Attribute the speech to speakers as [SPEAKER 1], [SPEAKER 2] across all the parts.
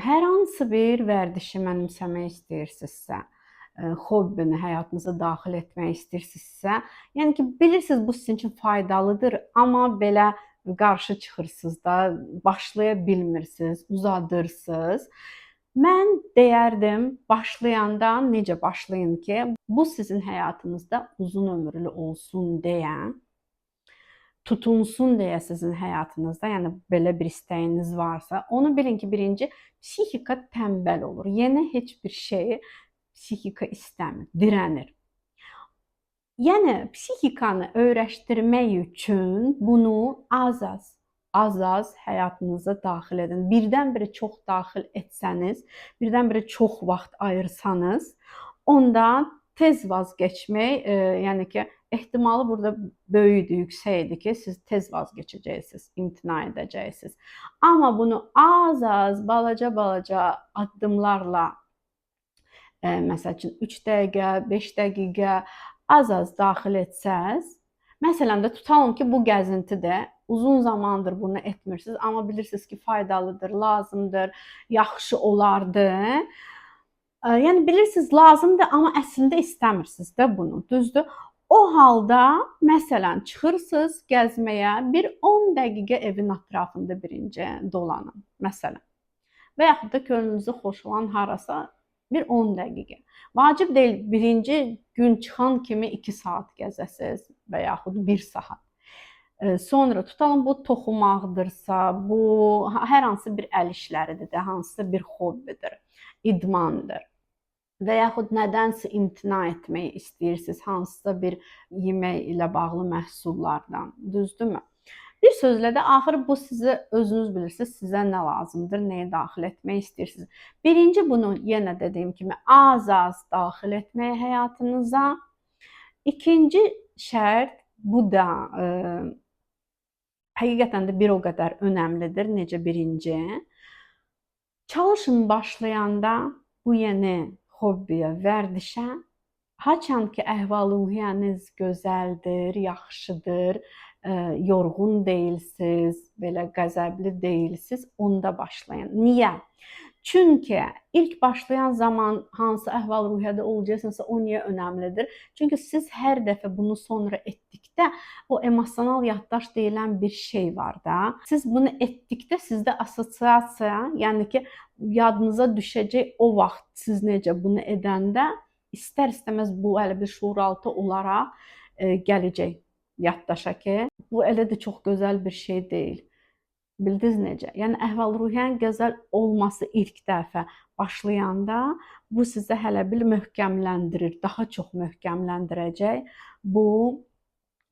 [SPEAKER 1] Hər hansı bir vərdişi mənimsəmək istəyirsinizsə, hobbini həyatınıza daxil etmək istəyirsinizsə, yəni ki, bilirsiniz bu sizin üçün faydalıdır, amma belə qarşı çıxırsınız da, başlaya bilmirsiniz, uzadırsınız. Mən deyərdim, başlayanda necə başlayın ki, bu sizin həyatınızda uzun ömürlü olsun deyə, tutunsun deyə sizin həyatınızda, yəni belə bir istəyiniz varsa, onu bilin ki, birinci psixika tənbəl olur. Yeni heç bir şeyi psixika istəmir, dirənir. Yəni psixikanı öyrəşdirmək üçün bunu az-az həyatınıza daxil edin. Birdən-birə çox daxil etsəniz, birdən-birə çox vaxt ayırsanız, onda tez vazgeçmək, yəni ki, ehtimalı burada böyükdür, yüksəkdir ki, siz tez vazgeçəcəksiniz, imtina edəcəksiniz. Amma bunu az-az, balaca-balaca addımlarla, məsəl üçün 3 dəqiqə, 5 dəqiqə az-az daxil etsəz, məsələn də tutalım ki, bu gəzintidir. Uzun zamandır bunu etmirsiniz, amma bilirsiniz ki, faydalıdır, lazımdır, yaxşı olardı. Yəni bilirsiniz lazımdır, amma əslində istəmirsiniz də bunu, düzdür? O halda məsələn çıxırsınız gəzməyə, bir 10 dəqiqə evin ətrafında birinci dolanın, məsələn. Və yaxud da könlünüzü xoş olan harasa bir 10 dəqiqə. Vacib deyil birinci gün çıxan kimi 2 saat gəzəsiz və yaxud 1 saat. Sonra tutalım bu toxumaqdırsa, bu hər hansı bir əl işləridir də, hansısa bir hobbidir, idmandır. Və yaxud nədənsə imtina etmək istəyirsiniz, hansısa bir yemək ilə bağlı məhsullardan, düzdürmü? Bir sözlə də axır bu sizi özünüz bilirsiniz, sizə nə lazımdır, nəyi daxil etmək istəyirsiniz. Birinci bunu yenə dediyim kimi az-az daxil etmək həyatınıza. İkinci şərt bu da həqiqətən də bir o qədər önəmlidir, necə birinci. Çalışın başlayanda bu yeni hobbiyə, vərdişə, haçan ki əhval-ruhiyyəniz gözəldir, yaxşıdır, yorğun deyilsiniz, belə qəzəbli deyilsiniz, onda başlayın. Niyə? Çünki ilk başlayan zaman hansı əhval-ruhiyyədə olacaqsınızsa o niyə önəmlidir? Çünki siz hər dəfə bunu sonra etdikdə o emosional yaddaş deyilən bir şey var da. Siz bunu etdikdə sizdə assosiasiya, yəni ki, yadınıza düşəcək o vaxt siz necə bunu edəndə istər-istəməz bu elə bir şuuraltı olaraq gələcək yaddaşa ki, bu elə də çox gözəl bir şey deyil. Bildiniz necə? Yəni əhval-ruhiyyənin gözəl olması ilk dəfə başlayanda bu sizə hələ bir möhkəmləndirir, daha çox möhkəmləndirəcək bu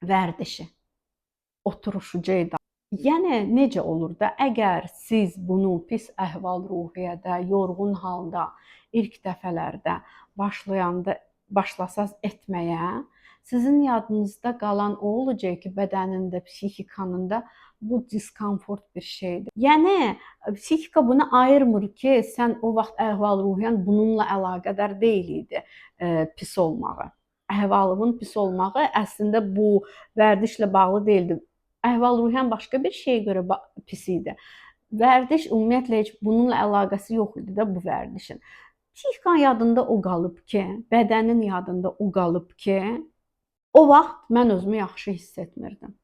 [SPEAKER 1] vərdişi, oturuşucu. Yəni necə olur da, əgər siz bunu pis əhval-ruhiyyədə, yorğun halda ilk dəfələrdə başlasaz etməyə, sizin yadınızda qalan o olacaq ki, bədənində, psixikanında bu diskomfort bir şeydir. Yəni psixika bunu ayırmır ki, sən o vaxt əhval-ruhiyyən bununla əlaqədar deyil idi pis olmağı. Əhvalının pis olmağı əslində bu vərdişlə bağlı deyildi. Əhval-ruhiyyən başqa bir şeyə görə pis idi. Vərdiş ümumiyyətlə heç bununla əlaqəsi yox idi də bu vərdişin. Psixikanın yadında o qalıb ki, bədənin yadında o qalıb ki, o vaxt mən özümü yaxşı hiss etmirdim.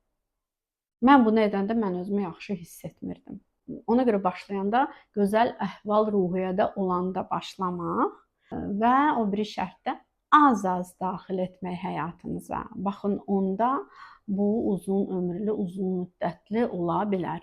[SPEAKER 1] Mən bunu edəndə mən özümü yaxşı hiss etmirdim. Ona görə başlayanda gözəl əhval-ruhiyyədə olanda başlamaq və o biri şərtdə az-az daxil etmək həyatınıza. Baxın onda bu uzun ömürlü, uzun müddətli ola bilər.